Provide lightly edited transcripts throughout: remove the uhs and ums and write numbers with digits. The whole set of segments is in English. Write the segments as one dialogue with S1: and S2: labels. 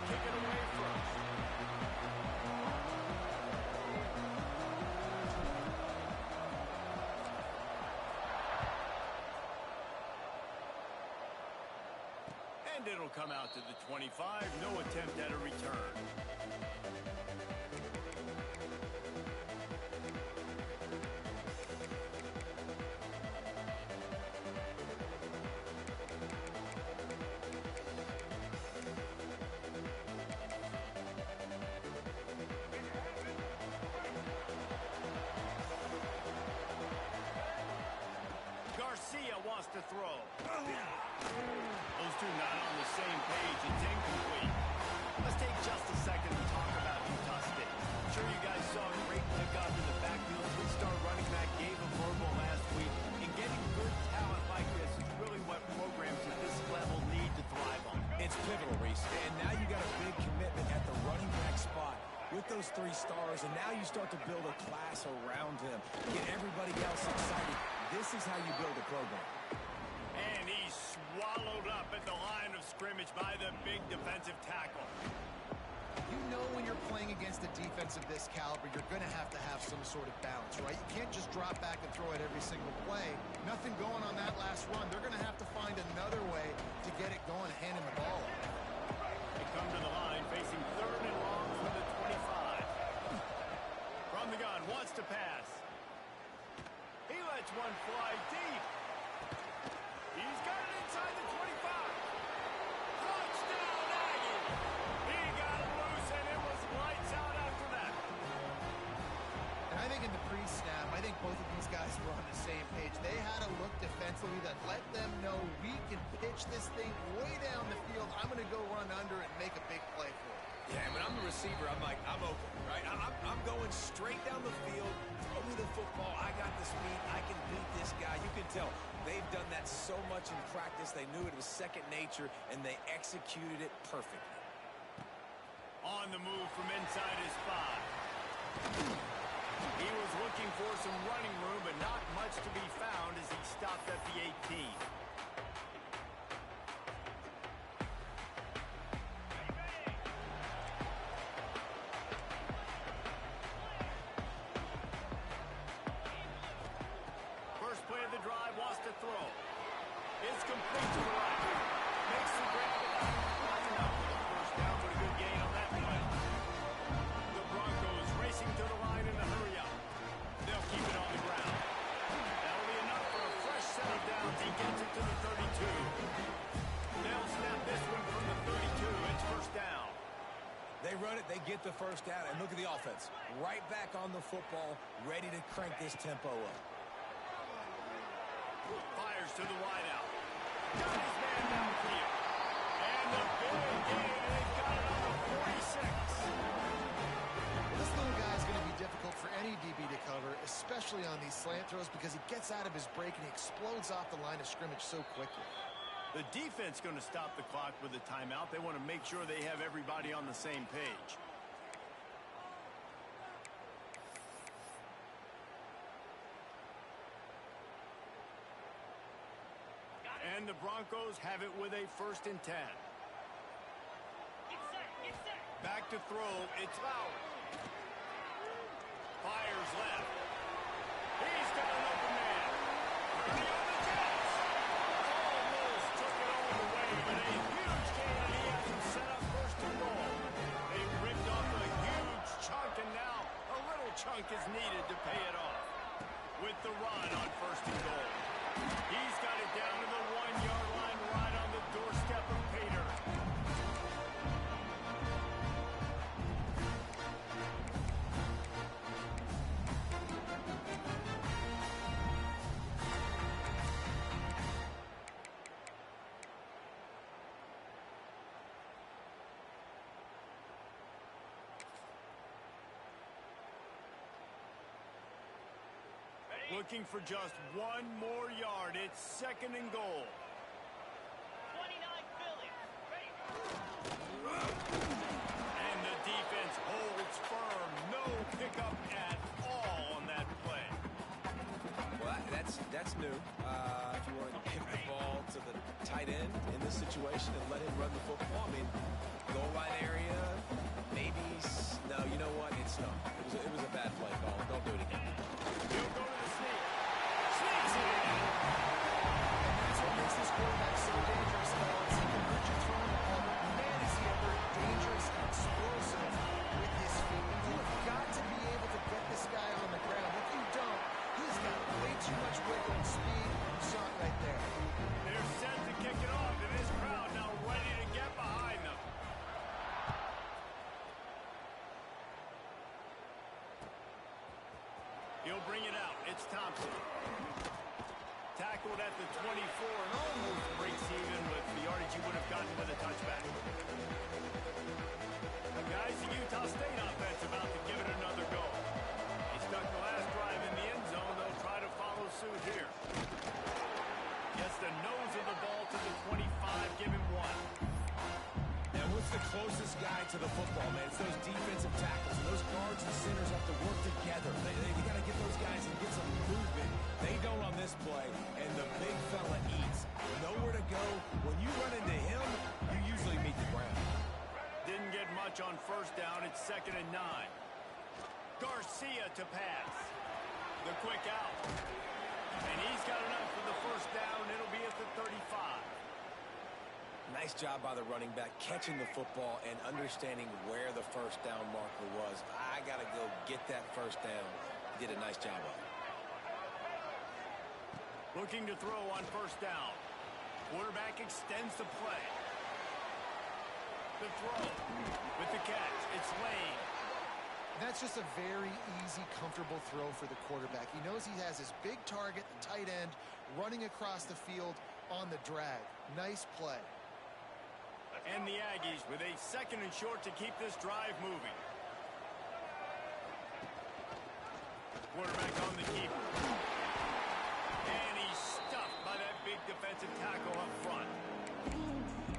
S1: kick it away first. And it'll come out to the 25. No attempt at a return. Wants to throw. Those two not on the same page. It's incomplete. Let's take just a second to talk about Utah State. I'm sure you guys saw a great pickup in the backfield. Three-star running back gave a verbal last week. And getting good talent like this is really what programs at this level need to thrive on.
S2: It's pivotal, Reese. And now you got a big commitment at the running back spot with those 3 stars. And now you start to build a class around him. Get everybody else excited. This is how you build a program.
S1: And he's swallowed up at the line of scrimmage by the big defensive tackle.
S3: You know when you're playing against a defense of this caliber, you're going to have some sort of balance, right? You can't just drop back and throw it every single play. Nothing going on that last run. They're going to have to find another way to get it going, handing the ball off.
S1: They come to the line facing 3rd and long from the 25. From the gun, wants to pass. He lets one fly deep. He's got it inside the 25. Touchdown, Aggie! He got it loose, and it was lights out after that.
S3: And I think in the pre-snap, I think both of these guys were on the same page. They had a look defensively that let them know we can pitch this thing way down the field. I'm going to go run under and make a big play for it.
S2: Yeah, when I'm the receiver, I'm like, I'm open, right? I'm going straight down the field. Throw me the football. I got the speed. I can beat this guy. You can tell they've done that so much in practice. They knew it was second nature, and they executed it perfectly.
S1: On the move from inside his 5. He was looking for some running room, but not much to be found as he stopped at the 18. Play of the drive, wants to throw. It's complete to the right. Makes the grab not enough for the first down, but a good gain on that play. The Broncos racing to the line in a hurry up. They'll keep it on the ground. That'll be enough for a fresh set of downs. He gets it to the 32. They'll snap this one from the 32. It's first down.
S2: They run it, they get the first down, and look at the offense. Right back on the football, ready to crank this tempo up.
S1: Fires to the wideout. Got his man downfield. And the big gain. They've got it on the 46.
S3: This little guy is going to be difficult for any DB to cover, especially on these slant throws, because he gets out of his break and he explodes off the line of scrimmage so quickly.
S1: The defense going to stop the clock with a timeout. They want to make sure they have everybody on the same page. And the Broncos have it with a 1st and 10. Back to throw. It's Lowry. Fires left. He's got an open man. Turning on the Jets. Almost took it all the way, but a huge gain, and he has him set up 1st and goal. They ripped off a huge chunk, and now a little chunk is needed to pay it off. With the run on 1st and goal. He's got it down to the 1-yard line right on the doorstep of Pater. Looking for just 1 more yard. It's 2nd and goal.
S4: 29 Philly. Ready.
S1: And the defense holds firm. No pickup at all on that play.
S2: Well, that's new. If you want to give the ball to the tight end in this situation and let him run the football, I mean, goal line area, maybe. No, you know what? It's not. It was a bad play call. Don't do it again.
S1: He'll go to the sneak. Sneaks it in.
S3: And that's what makes this quarterback so dangerous, fellas. He can hurt you throwing the ball, but man, is he ever dangerous and explosive with his feet. You have got to be able to get this guy on the ground. If you don't, he's got way too much wiggle and speed. You saw it right there.
S1: They're set to kick it off, and this crowd now ready to get behind them. He'll bring it out. It's Thompson. Tackled at the 24 and almost breaks even with the yardage he would have gotten with a touchback. Guys, the Utah State offense about to give it another go. He stuck the last drive in the end zone. They'll try to follow suit here. Gets the nose of the ball to the 25. Give him one.
S2: And what's the closest guy to the football, man? It's those defensive tackles. And those guards and centers have to work together. They got to get those guys and get some movement. They don't on this play, and the big fella eats. Nowhere to go. When you run into him, you usually meet the ground.
S1: Didn't get much on first down. It's 2nd and 9. Garcia to pass. The quick out. And he's got enough for the first down. It'll be at the 35.
S2: Nice job by the running back, catching the football and understanding where the first down marker was. I got to go get that first down. He did a nice job of it.
S1: Looking to throw on first down. Quarterback extends the play. The throw with the catch. It's Lane.
S3: That's just a very easy, comfortable throw for the quarterback. He knows he has his big target, the tight end, running across the field on the drag. Nice play.
S1: And the Aggies with a 2nd and short to keep this drive moving. Quarterback on the keeper. And he's stuffed by that big defensive tackle up front.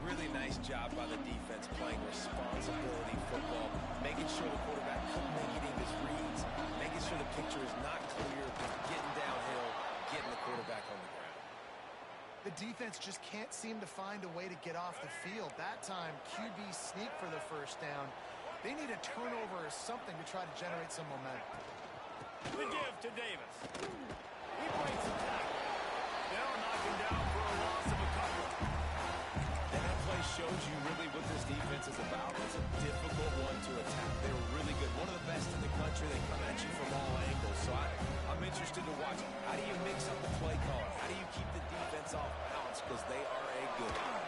S2: Really nice job by the defense playing responsibility football, making sure the quarterback couldn't make any of his reads, making sure the picture is not clear, getting downhill, getting the quarterback on the ground.
S3: The defense just can't seem to find a way to get off the field. That time, QB sneak for the first down. They need a turnover or something to try to generate some momentum.
S1: The give to Davis. He breaks the tackle. They'll knock him down for a loss of a couple.
S2: And that play shows you really what this defense is about. It's a difficult one to attack. They're really good. One of the best in the country. They come at you from all angles. So I'm interested to watch. How do you mix up the play call? How do you keep the defense off balance? Because they are a good team.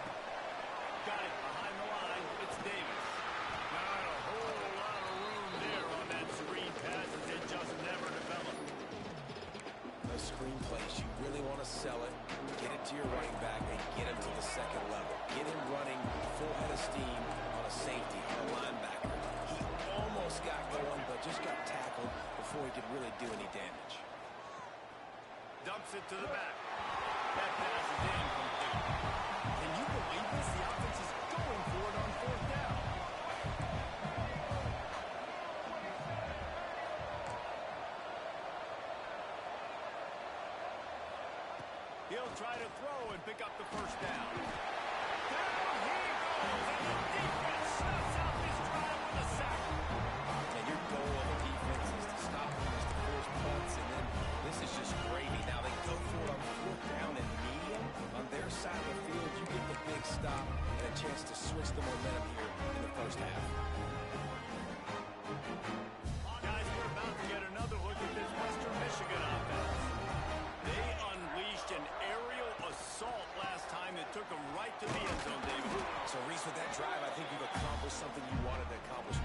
S1: Got it behind the line. It's Davis. Not a whole lot of room there on that screen pass as it just never developed.
S2: Those screen plays, you really want to sell it, get it to your running back, and get him to the second level. Get him running full head of steam on a safety, on a linebacker. He almost got going, but just got tackled before he could really do any damage.
S1: Dumps it to the back. That pass is incomplete. Can you believe this? The offense is going for it on 4th down. He'll try to throw and pick up the first down. Down he goes, and the defense snuffs out this drive with a sack.
S2: And your goal of the defense is to stop him, is to force punts, and then this is just gravy. Now they go for it on 4th down and medium. On their side of the field, you get the big stop and a chance to switch the momentum here in the first half.
S1: Guys, we're about to get another look at this Western Michigan offense. They unleashed an aerial assault last time that took them right to the end zone, David.
S2: So, Reese, with that drive, I think you've accomplished something you wanted to accomplish.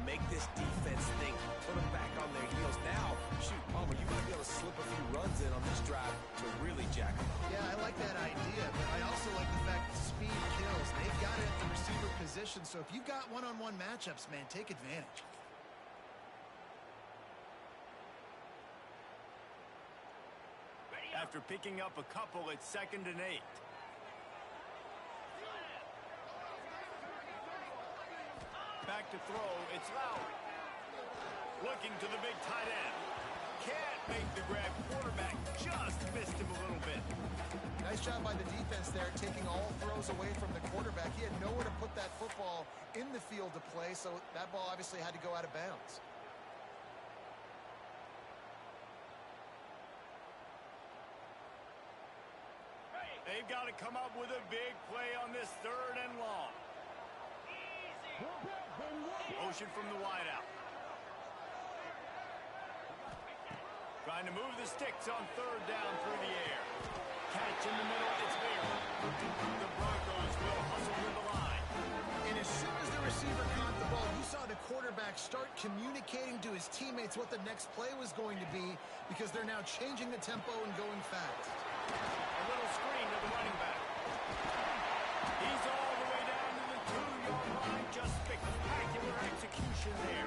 S2: Make this defense think, put them back on their heels. Now, shoot, Palmer, you might be able to slip a few runs in on this drive to really jack them up.
S3: Yeah, I like that idea, but I also like the fact that speed kills. They've got it at the receiver position, so if you've got one-on-one matchups, man, take advantage.
S1: After picking up a couple, it's 2nd and 8. Back to throw, it's Lowry. Looking to the big tight end. can't make the grab. Quarterback just missed him a little bit.
S3: Nice job by the defense there, taking all throws away from the quarterback. He had nowhere to put that football in the field to play, so that ball obviously had to go out of bounds.
S1: They've got to come up with a big play on this 3rd and long. Motion from the wideout. Trying to move the sticks on 3rd down through the air. Catch in the middle, it's there. The Broncos will hustle to the line.
S3: And as soon as the receiver caught the ball, you saw the quarterback start communicating to his teammates what the next play was going to be, because they're now changing the tempo and going fast.
S1: A little screen to the running back. He's all the way down to the 2-yard line. Just spectacular execution there.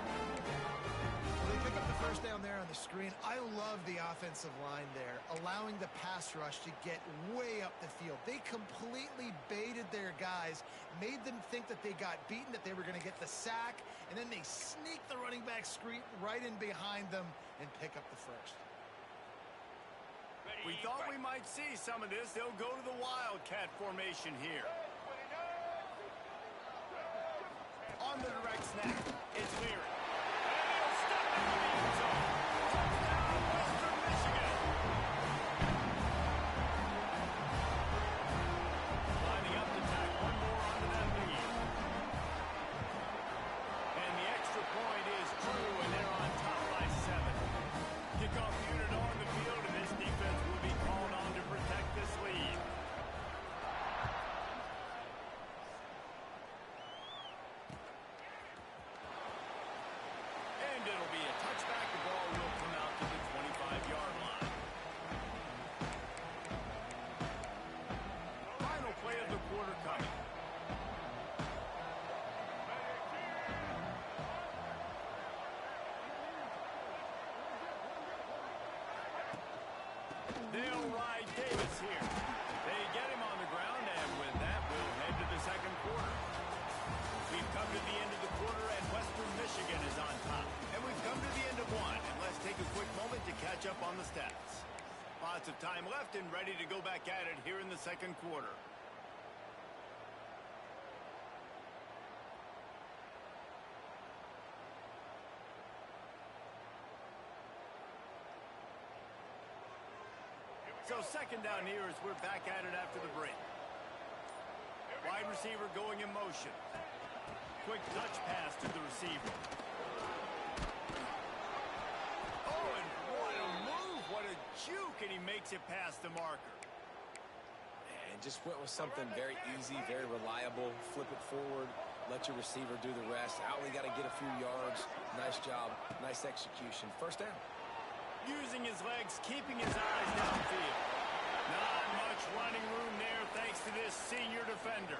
S3: They pick up the first down there on the screen. I love the offensive line there, allowing the pass rush to get way up the field. They completely baited their guys, made them think that they got beaten, that they were going to get the sack, and then they sneak the running back screen right in behind them and pick up the first.
S1: We thought we might see some of this. They'll go to the Wildcat formation here. On the direct snap, it's Leary. And he'll step into the end zone. Touchdown, Western Michigan. Lining up to tack one more onto that lead. And the extra point is true, and they're on top by 7. Kickoff unit on the field, and this defense will be called on to protect this lead. And it'll be a touchback. The ball will come out to the 25-yard line. Final play of the quarter coming. They'll ride Davis here. They get him on the ground, and with that, we'll head to the second quarter. We've come to the end of the quarter, and Western Michigan is on top. And we've come to the end of one, and let's take a quick moment to catch up on the stats. Lots of time left and ready to go back at it here in the second quarter. So second down here as we're back at it after the break. Wide receiver going in motion. Quick touch pass to the receiver. Oh, and what a move. What a juke, and he makes it past the marker.
S2: And just went with something very easy, very reliable. Flip it forward, let your receiver do the rest. Only got to get a few yards. Nice job, nice execution. First down.
S1: Using his legs, keeping his eyes downfield. Not much running room there thanks to this senior defender.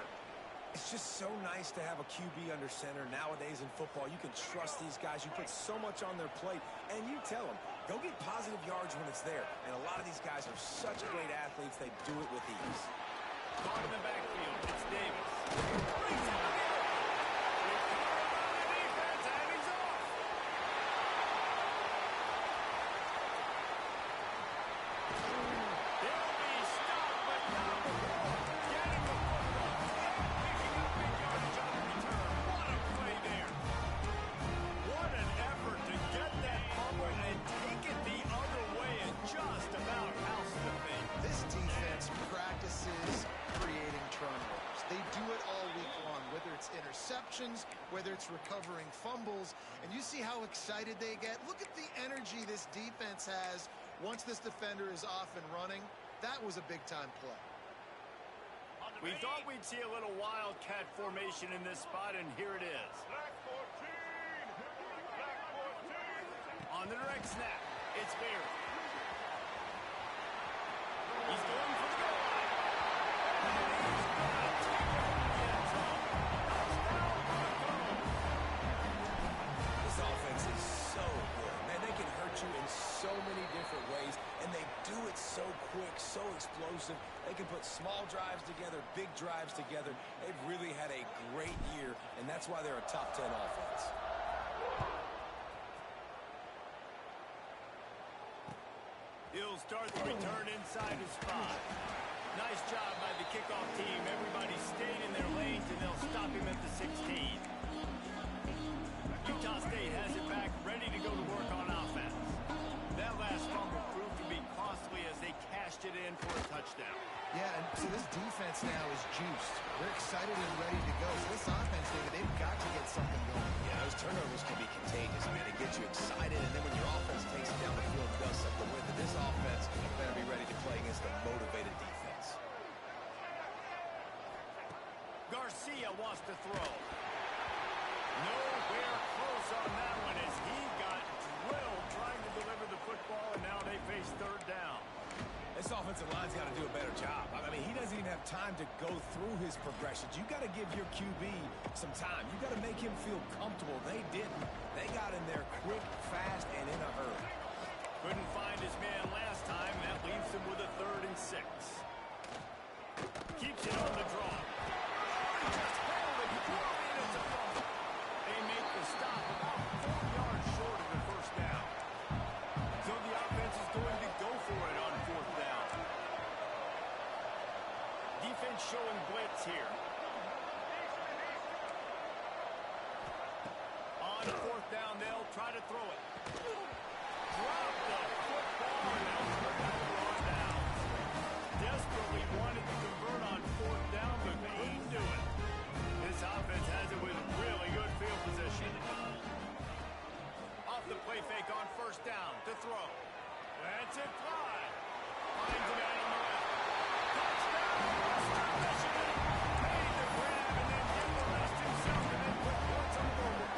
S2: It's just so nice to have a QB under center. Nowadays in football, you can trust these guys. You put so much on their plate, and you tell them, go get positive yards when it's there. And a lot of these guys are such great athletes, they do it with ease.
S1: Caught in the backfield, it's Davis. Brings it up. Recovered by the defense, and he's off. He'll be stopped, but not before getting the football and picking up big yardage on the return. What a play there. What an effort to get that fumble and take it the other way and just about house the thing.
S3: This defense practices creating turnovers. They do it all week long, whether it's interceptions, whether it's recovering fumbles, and you see how excited they get. Look at the energy this defense has once this defender is off and running. That was a big-time play.
S1: We thought we'd see a little Wildcat formation in this spot, and here it is. On the direct snap, it's Barry. He's going for the goal line. And he's going to take it from the end zone. Touchdown, Broncos.
S2: This offense is so good. Man, they can hurt you in so many different ways, and they do it so quick, so explosive. They can put small drives together, big drives together. They've really had a great year, and that's why they're a top 10 offense.
S1: start the return inside his spot. Nice job by the kickoff team. Everybody stayed in their lanes, and they'll stop him at the 16. Utah State has it back, ready to go to work on offense. That last fumble proved to be costly as they cashed it in for a touchdown.
S3: Yeah, and so this defense now is juiced. They're excited and ready to go. So this offense, David, they've got to get something going.
S2: Yeah, those turnovers can be contagious, man. It gets you excited, and then when your offense takes it down the field and does something with it, this offense better be ready to play against a motivated defense.
S1: Garcia wants to throw. Nowhere close on that one as he got drilled trying to deliver the football, and now they face third down.
S2: This offensive line's got to do a better job. I mean, he doesn't even have time to go through his progressions. You got to give your QB some time. You got to make him feel comfortable. They didn't. They got in there quick, fast, and in a hurry.
S1: Couldn't find his man last time. That leaves him with a 3rd and 6. Keeps it on the draw. He just held it. And it's a fumble. They make the stop about 4 yards short of the first down. So the offense is going to go for it on 4th down. Defense showing blitz here. On 4th down, they'll try to throw it. Drop the football, and now turn back on down. Desperately wanted to convert on 4th down, but couldn't do it. This offense has it with really good field position. Off the play fake on 1st down to throw. That's it, fly. Finds a man on the left. Touchdown, Western Michigan. Made the grab and then did the rest himself and then put points on the board.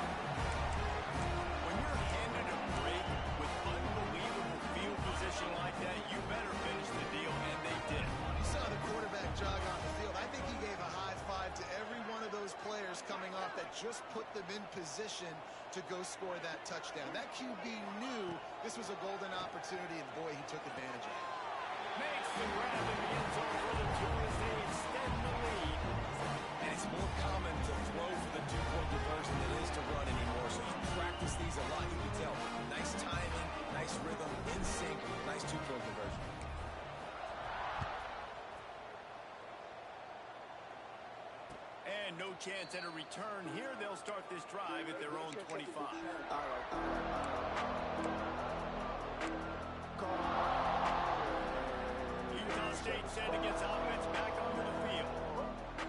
S1: When you're handed a break with unbelievable field position like that, you better finish the deal, and they did.
S3: You saw the quarterback jog on the field. I think he gave a high five to every one of those players coming off that just put them in position to go score that touchdown. That QB knew this was a golden opportunity, and boy, he took advantage of it.
S1: Makes the grab in the end zone for the 2 as they extend the lead.
S2: And it's more common to throw for the 2-point conversion than it is to run anymore. So you practice these a lot. You can tell. Nice timing, nice rhythm, in sync, nice 2-point conversion.
S1: And no chance at a return here. They'll start this drive at their own 25. Utah State set to get offense back onto the field.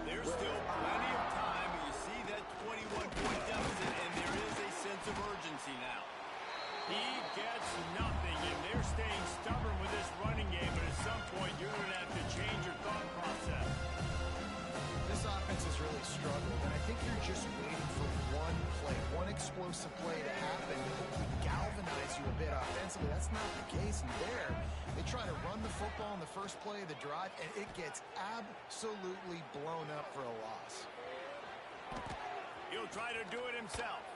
S1: There's still plenty of time. You see that 21-point deficit, and there is a sense of urgency now. He gets nothing, and they're staying stubborn with this running game, but at some point you're going to have to change your thought process.
S3: This offense has really struggled, and I think you're just waiting for one play, one explosive play to happen to hopefully galvanize you a bit offensively. That's not the case, and there they try to run the football in the first play of the drive, and it gets absolutely blown up for a loss.
S1: He'll try to do it himself.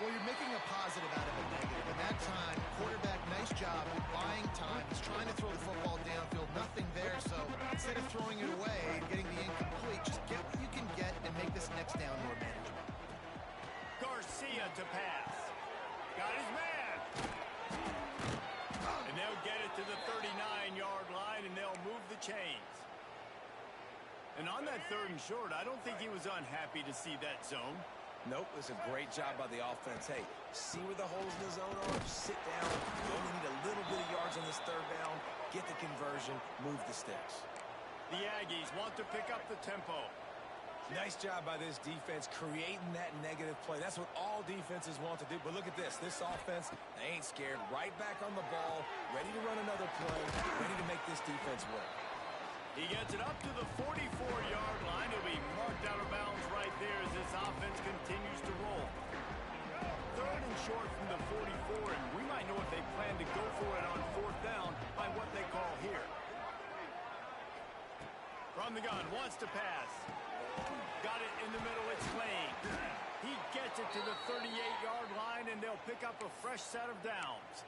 S3: Well, you're making a positive out of a negative, and that time, quarterback, nice job buying time. He's trying to throw the football downfield, nothing there, so instead of throwing it away and getting the incomplete, just get what you can get and make this next down more manageable.
S1: Garcia to pass. Got his man. And they'll get it to the 39-yard line, and they'll move the chains. And on that 3rd and short, I don't think he was unhappy to see that zone.
S2: Nope, it was a great job by the offense. Hey, see where the holes in the zone are, sit down. You only need a little bit of yards on this 3rd down, get the conversion, move the sticks.
S1: The Aggies want to pick up the tempo.
S2: Nice job by this defense creating that negative play. That's what all defenses want to do. But look at this. This offense, they ain't scared. Right back on the ball, ready to run another play, ready to make this defense work.
S1: He gets it up to the 44-yard line. He'll be marked out of bounds right there as this offense continues to roll. 3rd and short from the 44, and we might know if they plan to go for it on 4th down by what they call here. From the gun, wants to pass. Got it in the middle, it's Lane. He gets it to the 38-yard line, and they'll pick up a fresh set of downs.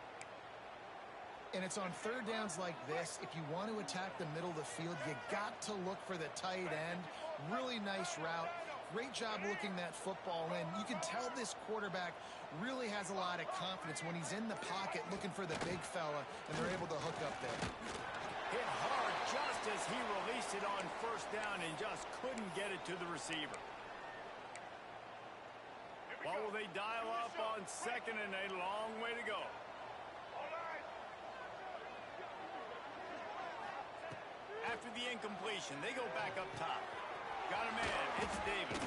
S3: And it's on 3rd downs like this. If you want to attack the middle of the field, you got to look for the tight end. Really nice route. Great job looking that football in. You can tell this quarterback really has a lot of confidence when he's in the pocket looking for the big fella, and they're able to hook up there.
S1: Hit hard just as he released it on first down and just couldn't get it to the receiver. What will they dial up on second and a long way to go? After the incompletion, they go back up top. Got a man. It's Davis.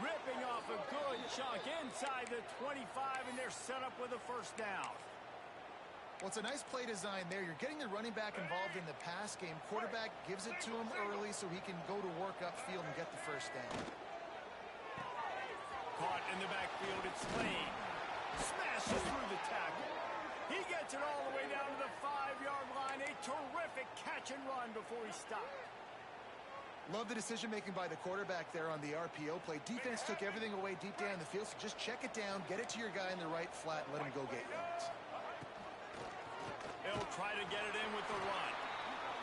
S1: Ripping off a good chunk inside the 25, and they're set up with a first down.
S3: Well, it's a nice play design there. You're getting the running back involved in the pass game. Quarterback gives it to him early so he can go to work upfield and get the first down.
S1: Caught in the backfield, it's Lane. Smashes through the tackle. He gets it all the way down to the 5-yard line. A terrific catch and run before he stopped.
S3: Love the decision-making by the quarterback there on the RPO play. Defense took everything away deep down the field, so just check it down, get it to your guy in the right flat, and let him go get yards.
S1: They'll try to get it in with the run.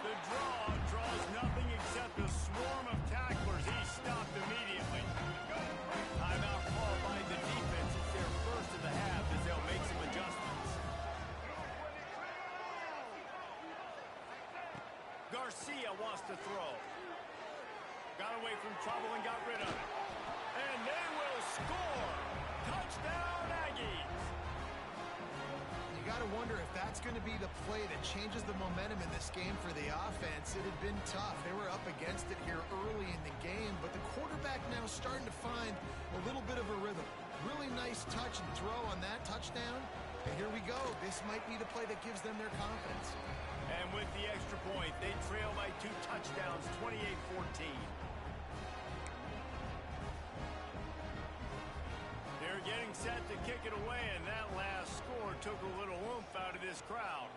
S1: The draw draws nothing except a swarm of tacklers. He stopped immediately. Timeout called by the defense. It's their first of the half as they'll make some adjustments. Garcia wants to throw. Got away from trouble and got rid of it. And they will score. Touchdown, Aggies.
S3: You got to wonder if that's going to be the play that changes the momentum in this game for the offense. It had been tough. They were up against it here early in the game, but the quarterback now starting to find a little bit of a rhythm. Really nice touch and throw on that touchdown. And here we go. This might be the play that gives them their confidence.
S1: And with the extra point, they trail by 2 touchdowns, 28-14. They're getting set to kick it away, and that last score took a little oomph out of this crowd.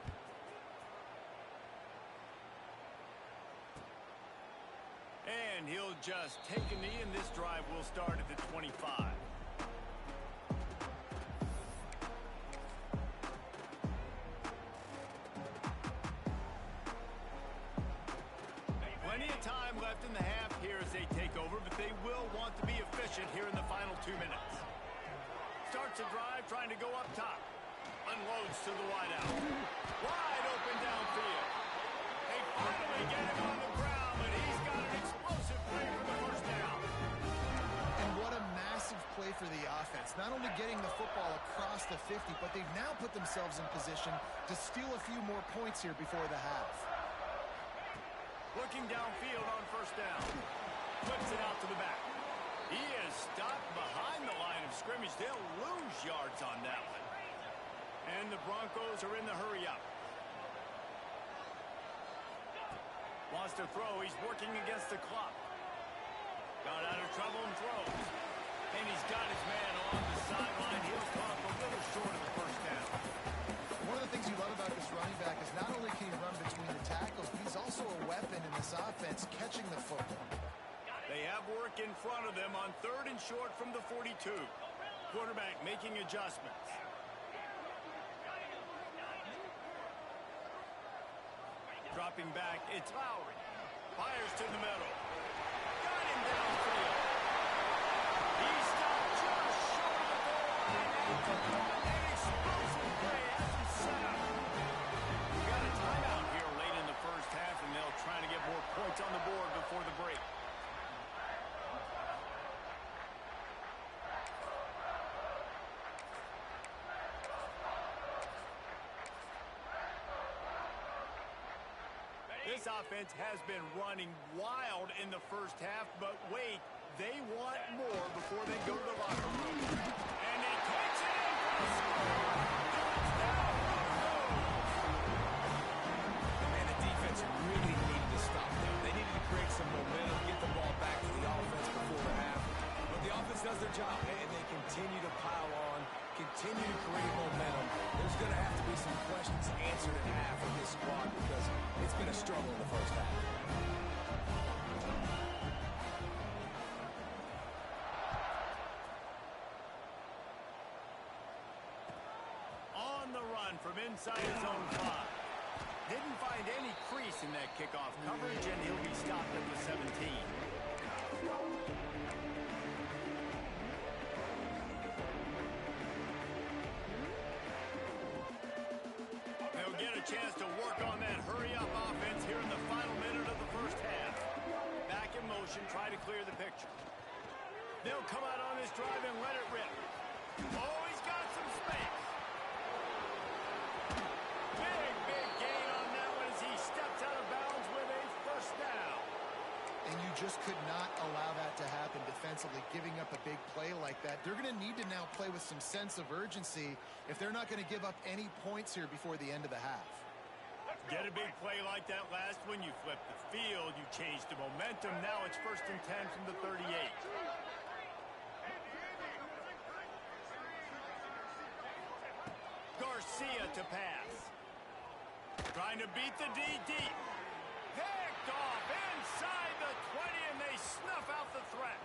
S1: And he'll just take a knee, and this drive will start at the 25. Plenty of time left in the half here as they take over, but they will want to be efficient here in the final 2 minutes. Starts a drive trying to go up top. Unloads to the wideout. Wide open downfield. They finally get him on the ground, but he's got an explosive play for the first down.
S3: And what a massive play for the offense. Not only getting the football across the 50, but they've now put themselves in position to steal a few more points here before the half.
S1: Looking downfield on first down. Flips it out to the back. He is stopped behind the line of scrimmage. They'll lose yards on that one. And the Broncos are in the hurry up. Wants to throw. He's working against the clock. Got out of trouble and throws. And he's got his man on the sideline. He'll come up a little short of the first down.
S3: One of the things you love about this running back is not only can he run between the tackles, but he's also a weapon in this offense catching the football.
S1: They have work in front of them on 3rd and short from the 42. Quarterback making adjustments. Dropping back, it's Lowry. Fires to the middle. Got him downfield. He stopped just short of the goal line. An explosive play as he set up. We got a timeout here late in the first half, and they'll try to get more points on the board before the break. This offense has been running wild in the first half, but wait, they want more before they go to the locker room. And he takes it in for the score. Touchdown, Broncos!
S2: And the defense really needed to stop them. They needed to create some momentum, get the ball back to the offense before the half. But the offense does their job, and they continue to pile on, continue to create momentum. There's going to have to be some questions answered at half of this squad because it's been a struggle in the first half.
S1: On the run from inside his own 5. Didn't find any crease in that kickoff coverage, and he'll be stopped at the 17. chance to work on that hurry-up offense here in the final minute of the first half. Back in motion, try to clear the picture. They'll come out on this drive and let it rip. Oh, he's got some space. Big gain on that one as he steps out of bounds with a first down.
S3: And you just could not allow that to happen defensively, giving up a big play like that. They're going to need to now play with some sense of urgency if they're not going to give up any points here before the end of the half.
S1: Get a big play like that last one, you flip the field, you change the momentum. Now it's 1st and 10 from the 38. Garcia to pass. Trying to beat the D deep. Picked off inside the 20, and they snuff out the threat.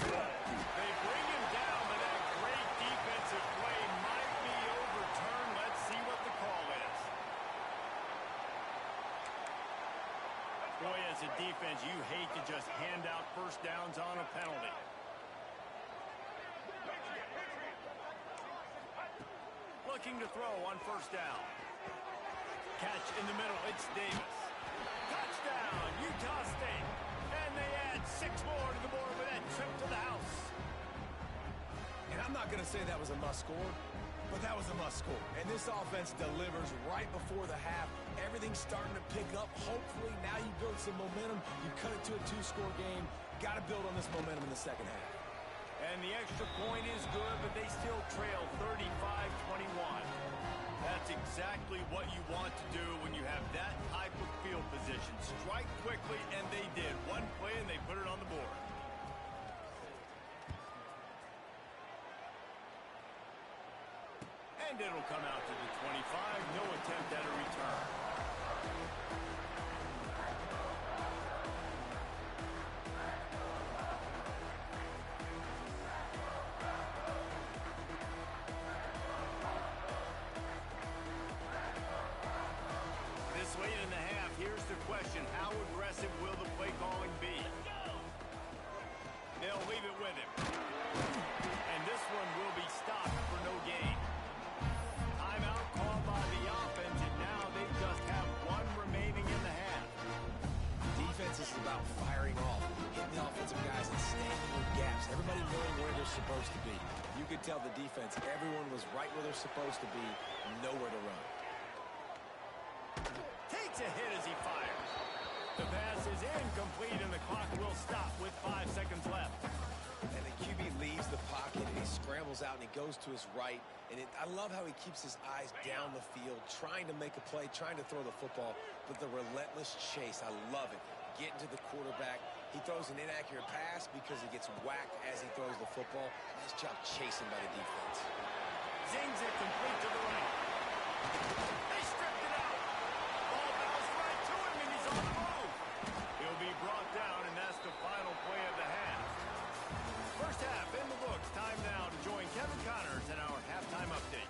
S1: They bring him down, but that great defensive play might be overturned. Let's see what the call is. Boy, as a defense, you hate to just hand out first downs on a penalty. Looking to throw on first down. Catch in the middle, it's Davis. Touchdown, Utah State. And they add 6 more to the board with that trip to the house.
S2: And I'm not going to say that was a must score, but that was a must score. And this offense delivers right before the half. Everything's starting to pick up. Hopefully now you build some momentum. You cut it to a 2-score game. Got to build on this momentum in the second half.
S1: And the extra point is good, but they still trail 35-21. That's exactly what you want to do when you have that type of field position. Strike quickly, and they did. One play, and they put it on the board. And it'll come out to the 25. No attempt at a return. This late in the half, here's the question. How aggressive will the play calling be? They'll leave it with him. And this one will be stopped for no gain. Timeout called by the offense, and now they just have one remaining in the half.
S2: Defense is about firing off, hitting the offensive guys and staying in gaps. Everybody knowing where they're supposed to be. You could tell the defense, everyone was right where they're supposed to be, nowhere to run.
S1: Takes a hit as he fires. The pass is incomplete, and the clock will stop with 5 seconds left.
S2: And the QB leaves the pocket, and he scrambles out, and he goes to his right. And I love how he keeps his eyes down the field, trying to make a play, trying to throw the football, but the relentless chase, I love it. Getting to the quarterback. He throws an inaccurate pass because he gets whacked as he throws the football. Nice job chasing by the defense.
S1: Zings it complete to the right. They stripped it out. Ball bounced right to him, and he's on the move. He'll be brought down, and that's the final play of the half. First half in the books. Time now to join Kevin Connors in our halftime update.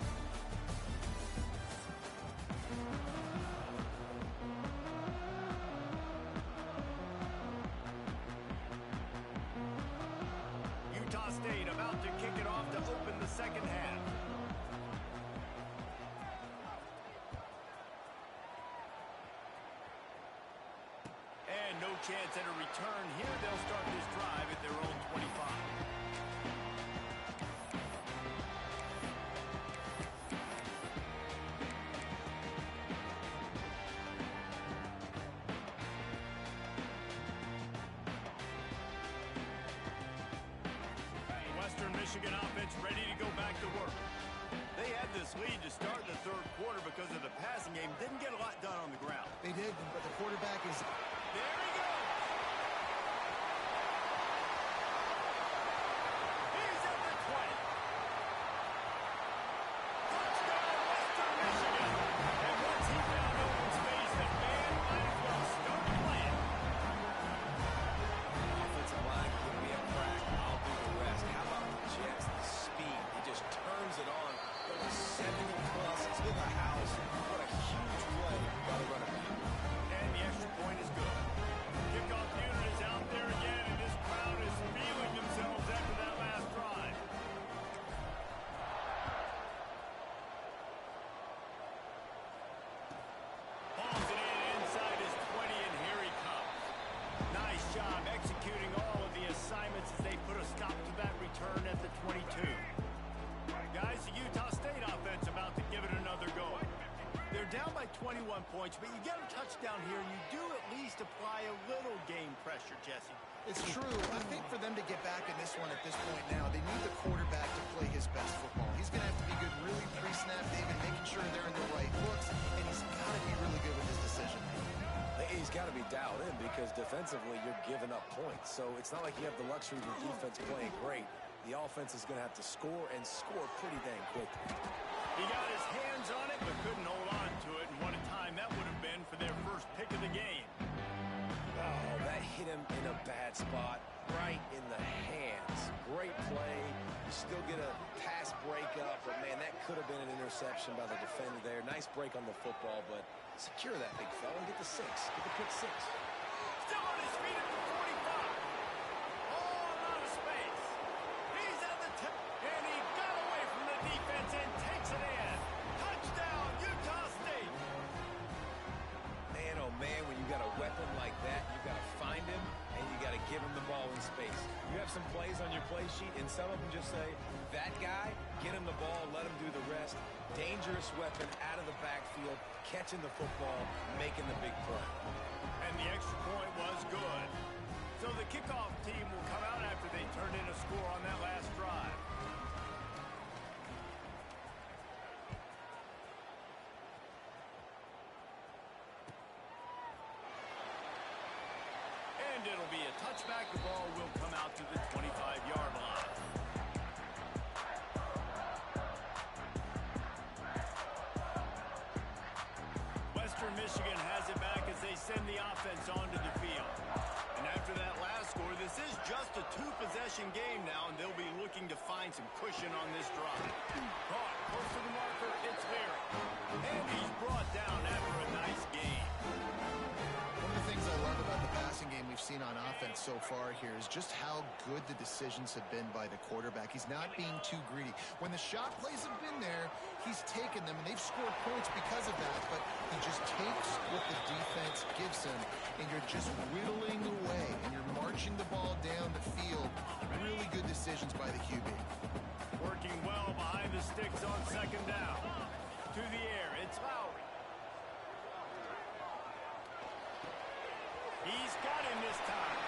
S1: Utah State about to kick it off to open the second half. And no chance at a return here. They'll start this drive at their own 25. Western Michigan offense ready to go back to work. They had this lead to start the third quarter because of the passing game. Didn't get a lot done on the ground.
S3: They did, but the quarterback is...
S1: There he goes. He's at the 20. Touchdown, Western Michigan. And once he found open space, the man might as well start playing.
S2: Offensive line, give me a crack. I'll do the rest. How about the Jets? The speed. He just turns it on. Going 70-plus to the house. What a huge play by the running back.
S1: And the extra point is good. Kick return at the 22. Guys, the Utah State offense about to give it another go. They're down by 21 points, but you get a touchdown here, and you do at least apply a little game pressure, Jesse.
S3: It's true. I think for them to get back in this one at this point now, they need the quarterback to play his best football. He's going to have to be good really pre-snap, David, making sure they're in the right looks, and he's got to be really good with his decision.
S2: He's got to be dialed in because defensively you're giving up points. So it's not like you have the luxury of the defense playing great. The offense is going to have to score and score pretty dang quickly.
S1: He got his hands on it but couldn't hold on to it. And what a time that would have been for their first pick of the game.
S2: Oh, that hit him in a bad spot, right in the hands. Great play. You still get a pass breakup, but man, that could have been an interception by the defender there. Nice break on the football, but secure that big fella and get the 6. Get the pick 6.
S1: Still on his feet at the 45. All out of space. He's at the 10. And he got away from the defense and takes it in. Touchdown, Utah State.
S2: Man, oh man, when you got a weapon like that, you got to find him and you got to give him the ball in space. You have some plays on your play sheet, and some of them just say, that guy, get him the ball, let him do the rest. Dangerous weapon out of the backfield, catching the football, making the big play.
S1: And the extra point was good. So the kickoff team will come out after they turned in a score on that last drive. And it'll be a touchback. The ball will come out to the 25-yard line. Western Michigan has it back as they send the offense onto the field. And after that last score, this is just a two-possession game now, and they'll be looking to find some cushion on this drive. Caught close to the marker, it's Leary. And he's brought down after a nice game.
S3: One of the things I love about the passing game we've seen on offense so far here is just how good the decisions have been by the quarterback. He's not being too greedy. When the shot plays have been there, he's taken them, and they've scored points because of that, but he just takes what the defense gives him, and you're just whittling away, and you're marching the ball down the field. Really good decisions by the QB.
S1: Working well behind the sticks on second down. To the air, it's Lowry. He's got him this time.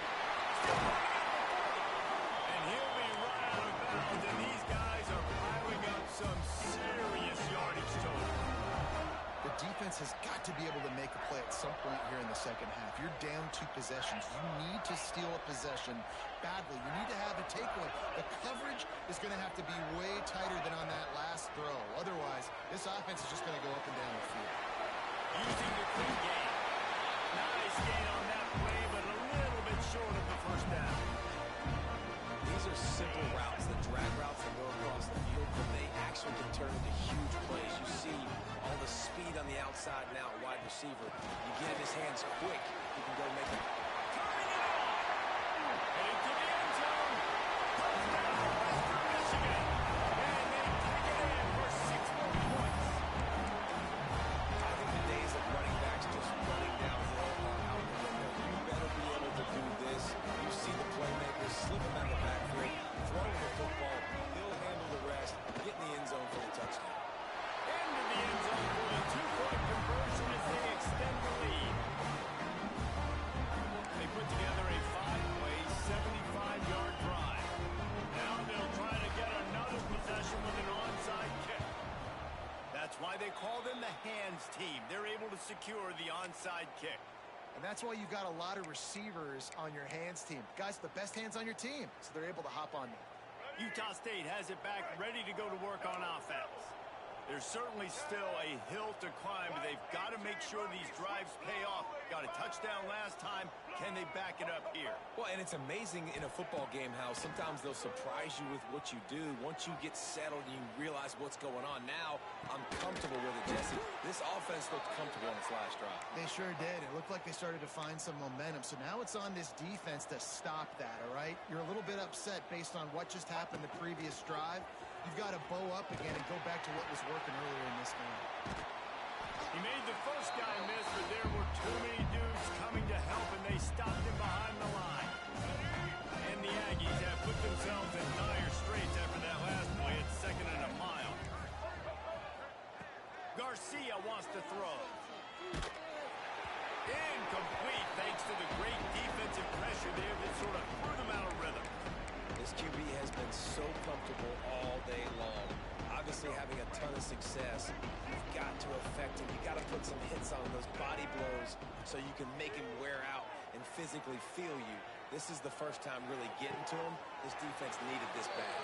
S1: And he'll be right out of bounds, and these guys are piling up some serious yardage total.
S3: The defense has got to be able to make a play at some point here in the second half. You're down 2 possessions. You need to steal a possession badly. You need to have a takeaway. The coverage is going to have to be way tighter than on that last throw. Otherwise, this offense is just going to go up and down the field.
S1: Using the quick game. Nice gain on that play, but a little bit short of the first down.
S2: These are simple routes, the drag routes that go across the field, but they actually can turn into huge plays. You see all the speed on the outside now, wide receiver. You get in his hands quick, he can go make it.
S1: Turning it on. Heading to the end zone. Touchdown, Western Michigan. And they take it in for 6 more points.
S2: I think the days of running backs just running downhill are out the window. You better be able to do this. You see the playmakers slipping out of the backfield, throwing the football. He'll handle the rest, get in the end zone for the touchdown.
S1: Into the end zone for a 2-point conversion as they extend the lead. They put together a 5-play, 75-yard drive. Now they'll try to get another possession with an onside kick. That's why they call them the hands team. They're able to secure the onside kick.
S3: And that's why you've got a lot of receivers on your hands team. Guys, the best hands on your team, so they're able to hop on them.
S1: Utah State has it back, ready to go to work on offense. There's certainly still a hill to climb, but they've got to make sure these drives pay off. Got a touchdown last time. Can they back it up here?
S2: Well, and it's amazing in a football game how sometimes they'll surprise you with what you do. Once you get settled and you realize what's going on. Now, I'm comfortable with it, Jesse. This offense looked comfortable on its last drive.
S3: They sure did. It looked like they started to find some momentum. So now it's on this defense to stop that, all right? You're a little bit upset based on what just happened the previous drive. You've got to bow up again and go back to what was working earlier in this game.
S1: He made the first guy miss, but there were too many dudes coming to help, and they stopped him behind the line. And the Aggies have put themselves in dire straits after that last play at 2nd and a mile. Garcia wants to throw. Incomplete thanks to the great defensive pressure there that sort of threw them out of rhythm.
S2: This QB has been so comfortable all day long. Obviously having a ton of success. You've got to affect him. You've got to put some hits on those body blows so you can make him wear out and physically feel you. This is the first time really getting to him. This defense needed this bad.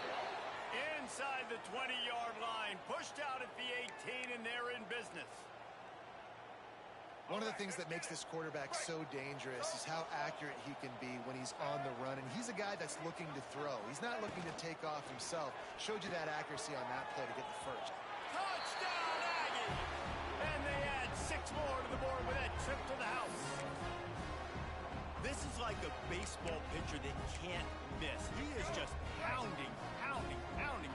S1: Inside the 20-yard line, pushed out at the 18, and they're in business.
S3: One of the things that makes this quarterback so dangerous is how accurate he can be when he's on the run. And he's a guy that's looking to throw. He's not looking to take off himself. Showed you that accuracy on that play to get the first.
S1: Touchdown, Aggie! And they add 6 more to the board with that trip to the house. This is like a baseball pitcher that can't miss. He is just pounding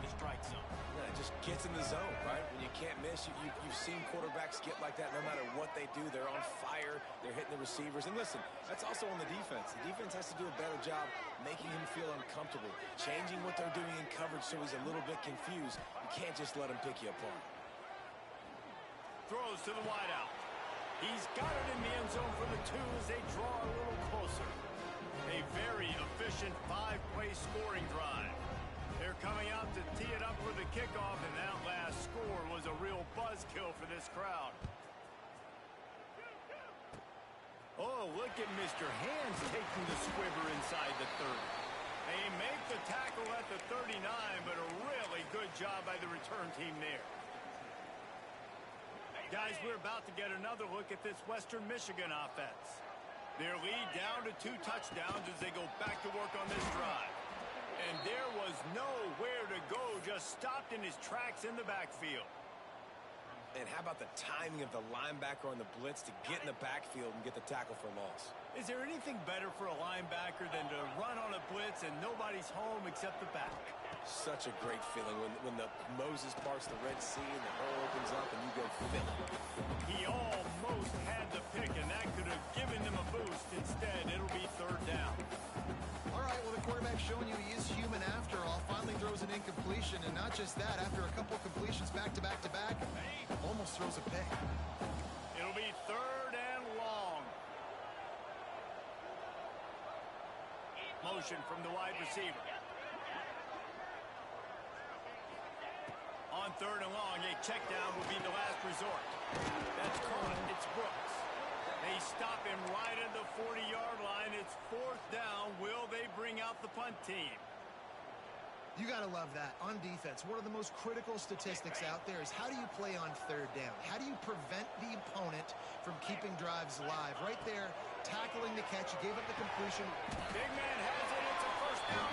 S1: the strike zone.
S2: Yeah, it just gets in the zone, right? When you can't miss, you've seen quarterbacks get like that no matter what they do. They're on fire. They're hitting the receivers. And listen, that's also on the defense. The defense has to do a better job making him feel uncomfortable, changing what they're doing in coverage so he's a little bit confused. You can't just let him pick you apart.
S1: Throws to the wideout. He's got it in the end zone for the 2 as they draw a little closer. A very efficient 5-play scoring drive. They're coming out to tee it up for the kickoff, and that last score was a real buzzkill for this crowd. Oh, look at Mr. Hands taking the squiver inside the 30. They make the tackle at the 39, but a really good job by the return team there. Guys, we're about to get another look at this Western Michigan offense. Their lead down to 2 touchdowns as they go back to work on this drive. And there was nowhere to go, just stopped in his tracks in the backfield.
S2: And how about the timing of the linebacker on the blitz to get in the backfield and get the tackle for loss?
S1: Is there anything better for a linebacker than to run on a blitz and nobody's home except the back?
S2: Such a great feeling when the Moses parts the Red Sea and the hole opens up and you go fill it.
S1: He almost had the pick, and that could have given them a boost. Instead, it'll be 3rd down.
S3: All right, well, the quarterback's showing you he is human after all. Finally throws an incompletion, and not just that, after a couple completions back to back to back, almost throws a pick.
S1: It'll be 3rd and long. Motion from the wide receiver. On 3rd and long, a check down will be the last resort. That's caught. It's Brooks. They stop him right at the 40-yard line. It's 4th down. Will they bring out the punt team?
S3: You got to love that. On defense, one of the most critical statistics out there is how do you play on 3rd down? How do you prevent the opponent from keeping drives alive? Right there, tackling the catch. He gave up the completion.
S1: Big man has it. It's a 1st down.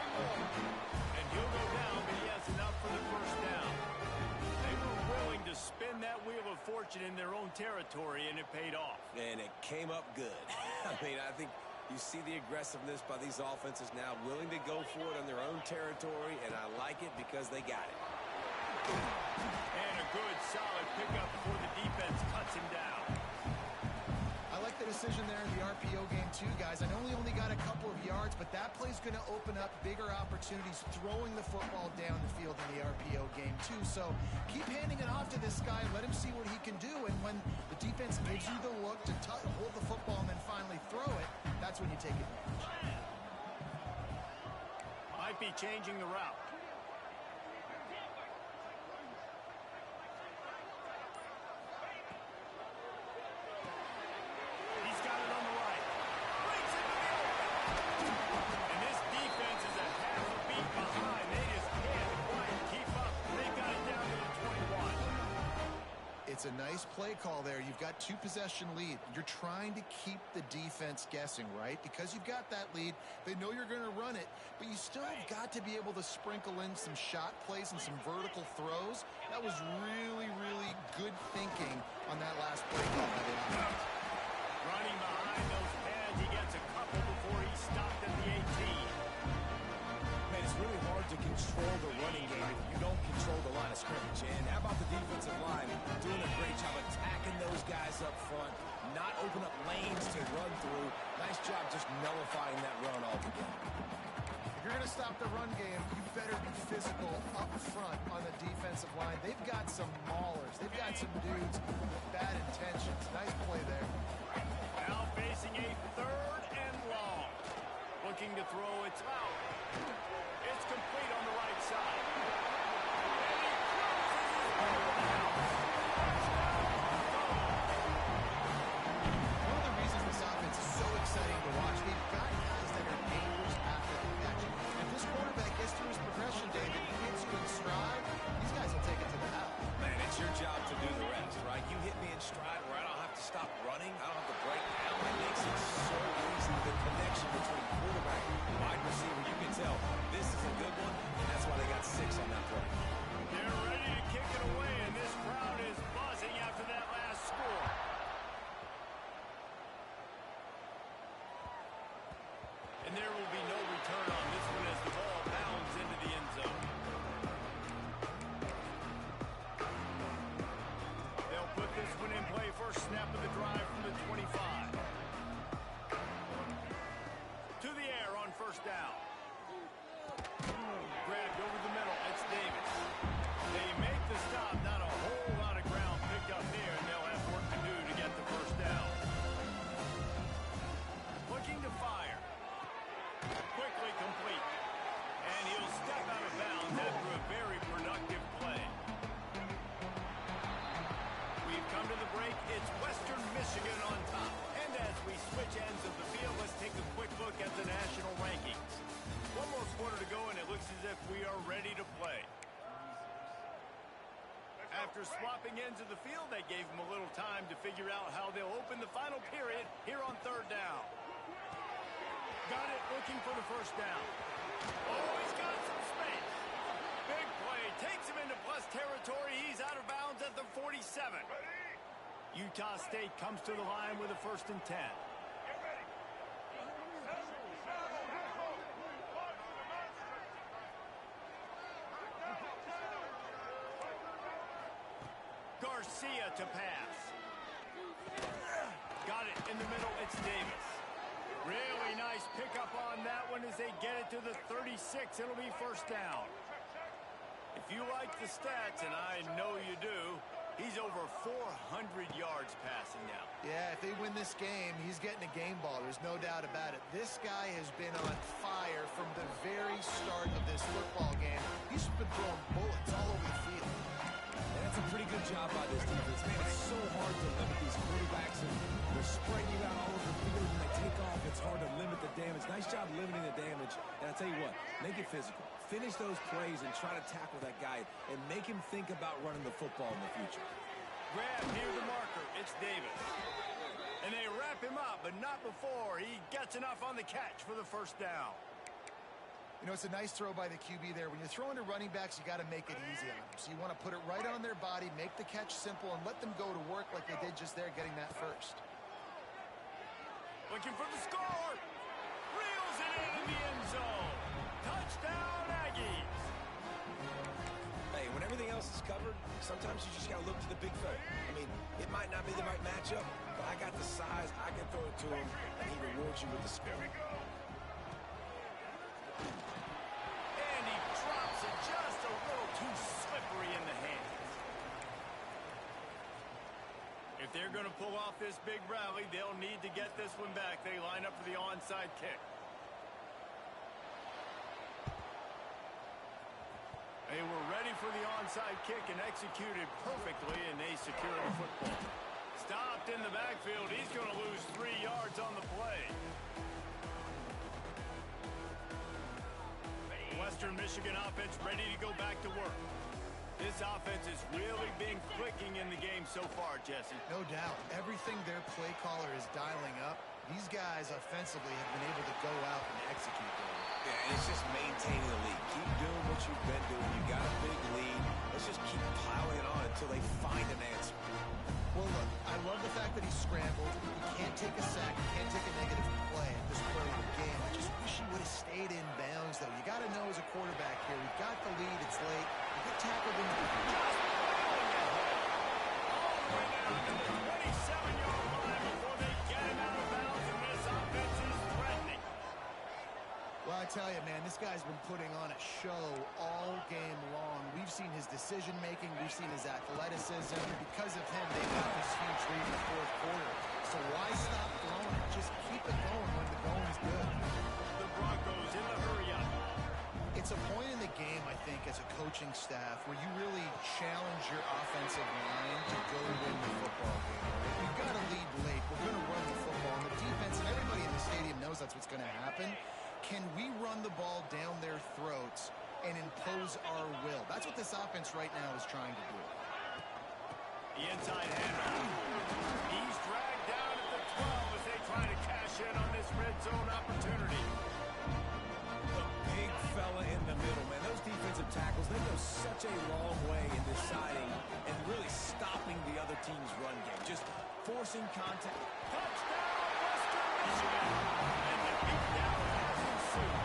S1: And he'll go down, but he has enough for the 1st down. They were willing to spin that wheel of fortune in their own territory, and it paid off.
S2: And it came up good. I mean, I think you see the aggressiveness by these offenses now, willing to go for it on their own territory, and I like it because they got it.
S1: And a good, solid pickup before the defense cuts him down.
S3: I like the decision there in the RPO game too, guys. I know he only got a couple of yards, but that play's going to open up bigger opportunities throwing the football down the field in the RPO game too. So keep handing it off to this guy. Let him see what he can do. And when the defense gives you the look to hold the football and then finally throw it, that's when you take advantage.
S1: Might be changing the route. He's got it on the right. Breaks into the open. And this defense is a half a beat behind. They just can't quite keep up. They got it down to the 21.
S3: It's a nice play call there. You've got 2-possession lead. You're trying to keep the defense guessing, right? Because you've got that lead, they know you're going to run it, but you still have got to be able to sprinkle in some shot plays and some vertical throws. That was really, really good thinking on that last play call by the offense.
S1: Running behind those pads, he gets a couple before he stopped at the 18.
S2: Man, it's really hard to control the running game if you don't control the line of scrimmage. And how about the defensive line doing a great job attacking those guys up front, not open up lanes to run through. Nice job just nullifying that run altogether.
S3: If you're going to stop the run game, you better be physical up front on the defensive line. They've got some maulers. They've got some dudes with bad intentions. Nice play there.
S1: Now facing a 3rd and long. Looking to throw, it's out. It's complete on the right side. And he cruises his way to the house.
S3: One of the reasons this offense is so exciting to watch, they've got guys that are dangerous after the catch. If this quarterback gets through his progression, David, hits you in stride, these guys will take it to the house.
S2: Man, it's your job to do the rest, right? You hit me in stride where I don't have to stop running. I don't have to break down. It makes it so easy. The connection between quarterback and wide receiver, you can tell this is a good one, and that's why they got 6 on that play.
S1: They're ready to kick it away, and this crowd is buzzing after that last score. And there will be no return on this one as the ball bounds into the end zone. They'll put this one in play. First snap of the drive from the 25. To the air on first down. Grabbed over the middle. It's Davis. They make the stop. Not a whole lot of ground picked up there, and they'll have work to do to get the first down. Looking to fire. Quickly complete. And he'll step out of bounds after a very productive play. We've come to the break. It's Western Michigan on top. And as we switch ends of the field, let's take a quick look at the national rankings. One more quarter to go, and it looks as if we are ready to play. After swapping ends of the field, they gave them a little time to figure out how they'll open the final period here on 3rd down. Got it, looking for the first down. Oh, he's got some space. Big play, takes him into plus territory. He's out of bounds at the 47. Utah State comes to the line with a 1st and 10. Garcia to pass. Got it in the middle, it's Davis. Really nice pickup on that one as they get it to the 36. It'll be first down. If you like the stats, and I know you do, he's over 400 yards passing now.
S3: Yeah, if they win this game, he's getting a game ball. There's no doubt about it. This guy has been on fire from the very start of this football game. He's been throwing bullets all over the field.
S2: And that's a pretty good job by this defense. Man, it's so hard to limit these quarterbacks, and they're spreading you out all over the field. When they take off, it's hard to limit the damage. Nice job limiting the damage. And I tell you what, make it physical. Finish those plays and try to tackle that guy and make him think about running the football in the future.
S1: Grab near the marker. It's Davis. And they wrap him up, but not before he gets enough on the catch for the first down.
S3: You know, it's a nice throw by the QB there. When you're throwing to running backs, you got to make it easy on them. So you want to put it right on their body, make the catch simple, and let them go to work like they did just there, getting that first.
S1: Looking for the score. Reels it in the end zone. Touchdown, Aggies.
S2: Hey, when everything else is covered, sometimes you just got to look to the big fella. I mean, it might not be the right matchup, but I got the size, I can throw it to him, and he rewards you with the skill.
S1: And he drops it just a little too slippery in the hands. If they're going to pull off this big rally, they'll need to get this one back. They line up for the onside kick. They were ready for the onside kick and executed perfectly, and they secure the football. Stopped in the backfield. He's going to lose 3 yards on the play. Western Michigan offense ready to go back to work. This offense has really been clicking in the game so far, Jesse.
S3: No doubt. Everything their play caller is dialing up, these guys offensively have been able to go out and execute there.
S2: Yeah, and it's just maintaining the lead. Keep doing what you've been doing. You got a big lead. Let's just keep piling it on until they find an answer.
S3: Well, look, I love the fact that he scrambled. He can't take a sack. He can't take a negative play at this point in the game. I just wish he would have stayed in bounds, though. You got to know as a quarterback here, we've got the lead. It's late. You get tackled in the
S1: All the way down to the 27-yard line before they get him out of bounds, and this offense is threatening.
S3: Well, I tell you, man, this guy's been putting on a show all game long. We've seen his decision-making. We've seen his athleticism. Because of him, they got this huge lead in the fourth quarter. So why stop throwing it? Just keep it going when the going is good.
S1: The Broncos in the hurry-up.
S3: It's a point in the game, I think, as a coaching staff where you really challenge your offensive line to go win the football game. We've got to lead late. We're going to run the football. And the defense and everybody in the stadium knows that's what's going to happen. Can we run the ball down their throats and impose our will? That's what this offense right now is trying to do.
S1: The inside handoff. He's dragged down at the 12 as they try to cash in on this red zone opportunity.
S2: The big fella in the middle, man. Those defensive tackles, they go such a long way in deciding and really stopping the other team's run game. Just forcing contact.
S1: Touchdown, Western Michigan! And the beatdown has ensued.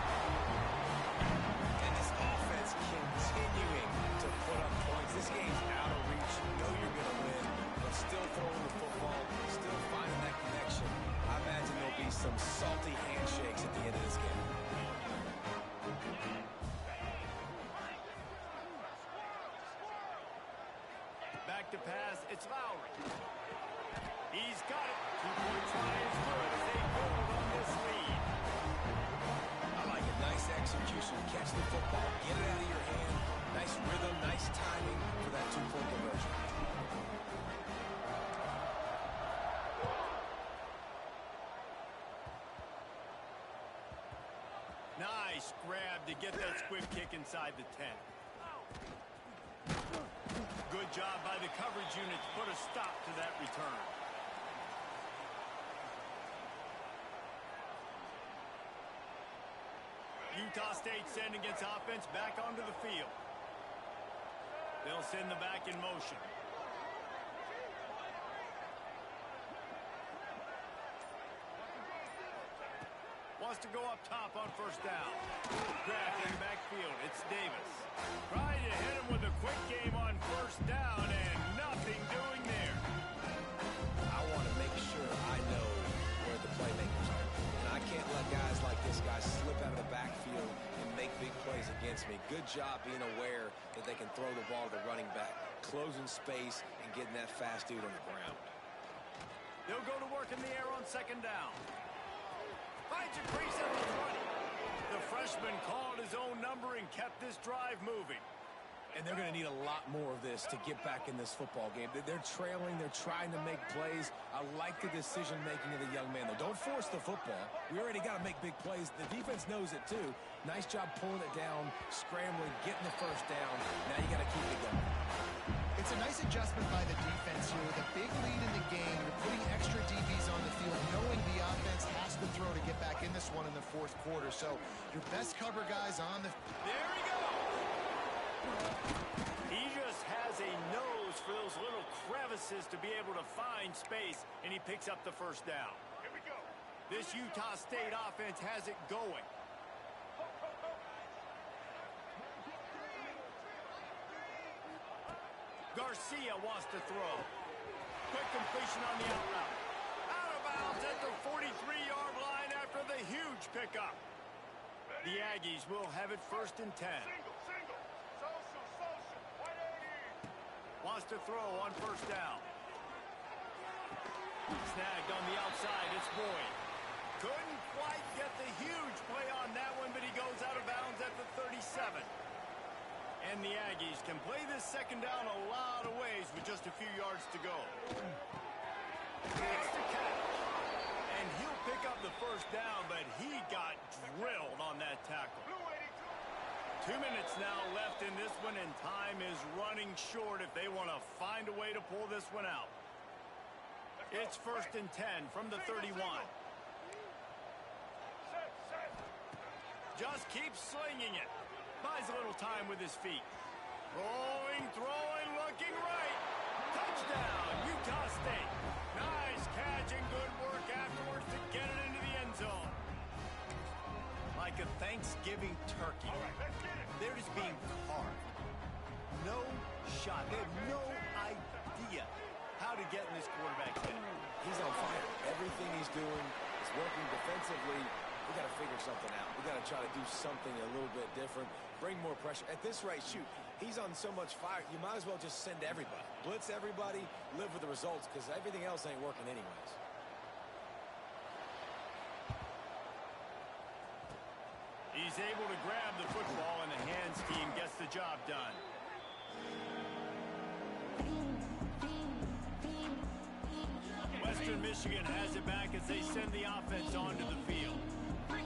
S2: And this offense continuing to put up points. This game's out of reach. You know you're going to win, but still throwing the football, still finding that connection. I imagine there'll be some salty handshakes at the end of this game.
S1: Back to pass, it's Lowry. He's got it. 2-point try is good as they build on this lead.
S2: I like it. Nice execution. Catch the football. Get it out of your hand. Nice rhythm. Nice timing for that 2-point conversion.
S1: Nice grab to get that squib kick inside the 10. Good job by the coverage unit to put a stop to that return. Utah State sending its offense back onto the field. They'll send the back in motion. Wants to go up top on first down. Grabbed in the backfield. It's Davis. Trying to hit him with a quick game on first down and nothing doing there.
S2: I want to make sure I know where the playmakers are. And I can't let guys like this guy slip out of the backfield and make big plays against me. Good job being aware that they can throw the ball to the running back, closing space and getting that fast dude on the ground.
S1: They'll go to work in the air on second down. Finds a crease at the 20. The freshman called his own number and kept this drive moving.
S2: And they're going to need a lot more of this to get back in this football game. They're trailing. They're trying to make plays. I like the decision-making of the young man, though. Don't force the football. We already got to make big plays. The defense knows it, too. Nice job pulling it down, scrambling, getting the first down. Now you got to keep it going.
S3: It's a nice adjustment by the defense here. With a big lead in the game, you're putting extra DBs on the field, knowing the offense has to throw to get back in this one in the fourth quarter. So your best cover guys on the...
S1: There he goes! He just has a nose for those little crevices to be able to find space, and he picks up the first down. Here we go. This Utah State offense has it going. Garcia wants to throw. Quick completion on the out route. Out of bounds at the 43-yard line after the huge pickup. The Aggies will have it first and 10. Wants to throw on first down. Snagged on the outside. It's Boyd. Couldn't quite get the huge play on that one, but he goes out of bounds at the 37. And the Aggies can play this second down a lot of ways with just a few yards to go. It's the catch. And he'll pick up the first down, but he got drilled on that tackle. 2 minutes now left in this one, and time is running short if they want to find a way to pull this one out. It's first and 10 from the 31. Just keeps slinging it. Buys a little time with his feet. Rolling, throwing, looking right. Touchdown, Utah State. Nice catch and good work afterwards to get it into the end zone. Like a Thanksgiving turkey. They're just being carved. No shot. They have no idea how to get in this quarterback's head.
S2: He's on fire. Everything he's doing is working defensively. We got to figure something out. We got to try to do something a little bit different, bring more pressure. At this rate, shoot, he's on so much fire, you might as well just send everybody. Blitz everybody, live with the results, because everything else ain't working anyways.
S1: He's able to grab the football, and the hands team gets the job done. Western Michigan has it back as they send the offense onto the field.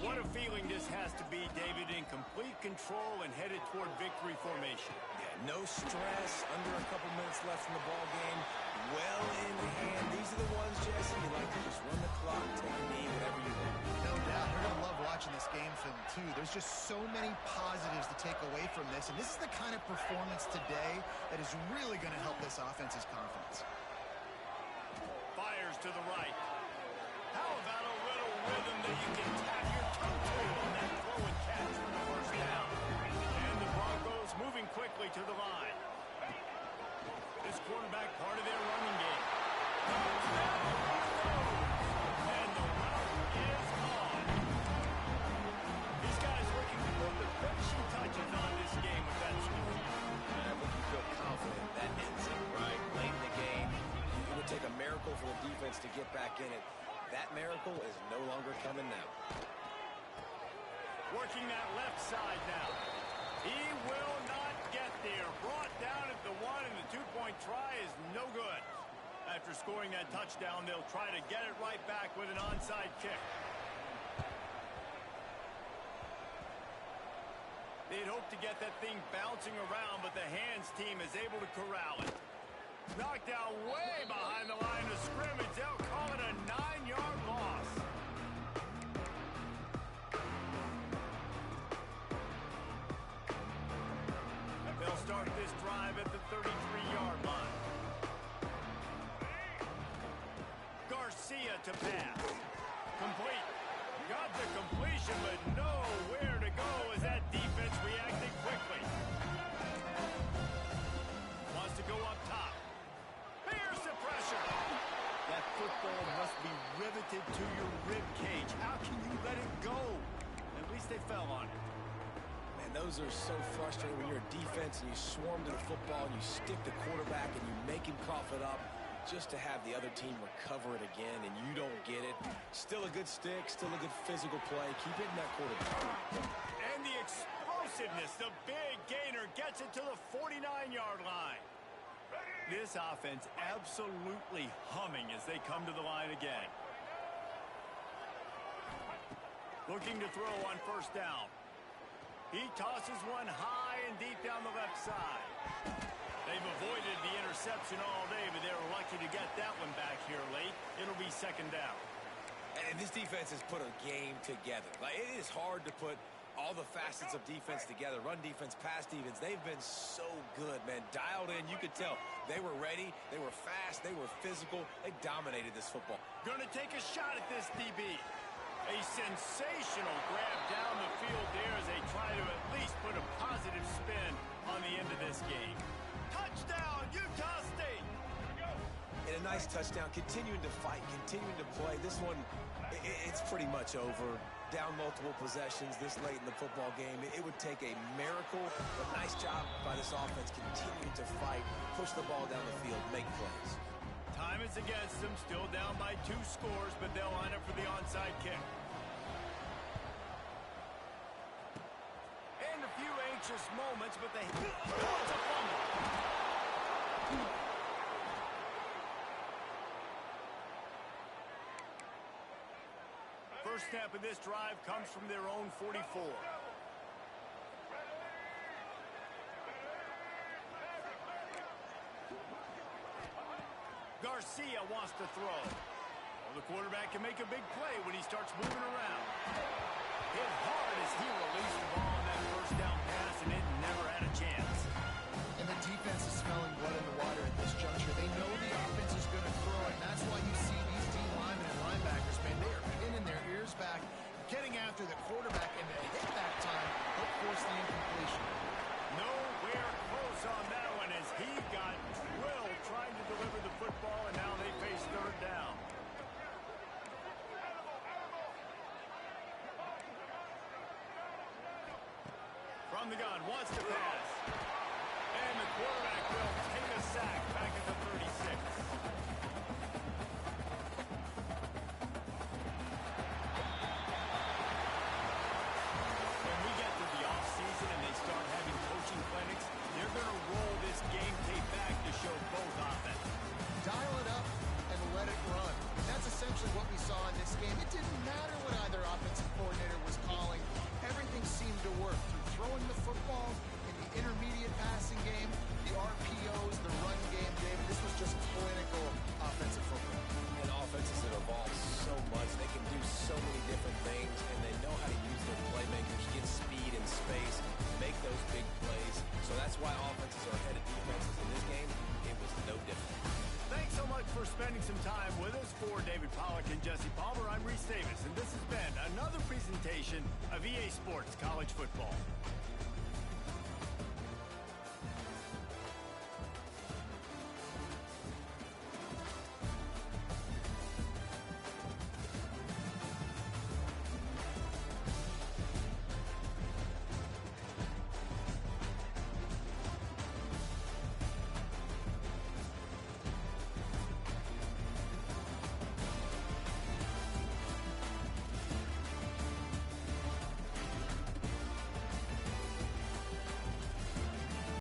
S1: What a feeling this has to be, David, in complete control and headed toward victory formation.
S2: Yeah, no stress, under a couple minutes left in the ball game, well in hand. These are the ones, Jesse, you like to just run the clock, take a knee, whatever you want.
S3: No doubt. You're going to love watching this game film, too. There's just so many positives to take away from this, and this is the kind of performance today that is really going to help this offense's confidence.
S1: Fires to the right. How about a little rhythm that you can tap your toe to on that throw and catch for the first down? And the Broncos moving quickly to the line. This quarterback part of their running game. And the route is on. These guys looking to put the finishing touches on this game with that score.
S2: I think you feel confident that ends it, right? Late in the game, it would take a miracle for the defense to get back in it. That miracle is no longer coming now.
S1: Working that left side now. He will not get there. Brought down at the one, and the two-point try is no good. After scoring that touchdown, they'll try to get it right back with an onside kick. They'd hoped to get that thing bouncing around, but the hands team is able to corral it. Knocked down way behind the line of scrimmage. They'll call it a 9-yard loss. They'll start this drive at the 33-yard line. Garcia to pass. Complete. Got the completion, but nowhere to go as that defense reacted quickly. Wants to go up top. Here's the pressure. That football must be riveted to your rib cage. How can you let it go? At least they fell on it.
S2: Man, those are so frustrating when you're a defense and you swarm to the football and you stick the quarterback and you make him cough it up just to have the other team recover it again and you don't get it. Still a good stick, still a good physical play. Keep hitting that quarterback.
S1: And the explosiveness, the big gainer gets it to the 49-yard line. This offense absolutely humming as they come to the line again. Looking to throw on first down. He tosses one high and deep down the left side. They've avoided the interception all day, but they're lucky to get that one back here late. It'll be second down.
S2: And this defense has put a game together. Like, it is hard to put all the facets of defense together. Run defense, pass defense. They've been so good, man. Dialed in. You could tell they were ready. They were fast. They were physical. They dominated this football.
S1: Gonna take a shot at this DB. A sensational grab down the field there as they try to at least put a positive spin on the end of this game. Touchdown, Utah State!
S2: And a nice touchdown, continuing to fight, continuing to play. This one, it's pretty much over. Down multiple possessions this late in the football game. It would take a miracle, but nice job by this offense continuing to fight, push the ball down the field, make plays.
S1: Time is against them, still down by 2 scores, but they'll line up for the onside kick. And a few anxious moments, but they... Oh, it's a fumble! First snap of this drive comes from their own 44. Garcia wants to throw. Well, the quarterback can make a big play when he starts moving around. Hit hard as he released the ball on that first down pass, and it never had a chance.
S3: And the defense is smelling blood in the water at this juncture. They know the offense is going to throw it, and that's why you see these D linemen and linebackers, man, they are pinning their ears back, getting after the quarterback, and the hit that time helped force the incompletion.
S1: Nowhere close on that one as he got drilled trying to deliver the football, and now they face third down. gun, wants to pass. And the quarterback will take a sack back at the 36. When we get to the offseason and they start having coaching clinics, they're going to roll this game tape back to show both offenses.
S3: Dial it up and let it run. That's essentially what we saw in this game. It didn't matter what either offensive coordinator was calling. Everything seemed to work through throwing the football in the intermediate passing game, the RPOs, the run game, David. This was just clinical offensive football.
S2: And offenses have evolved so much. They can do so many different things, and they know how to use their playmakers, get speed and space, make those big plays. So that's why offenses are ahead of defenses. In this game, it was no different.
S1: Thanks so much for spending some time with us. For David Pollack and Jesse Palmer, I'm Reese Davis, and this has been another presentation of EA Sports College Football.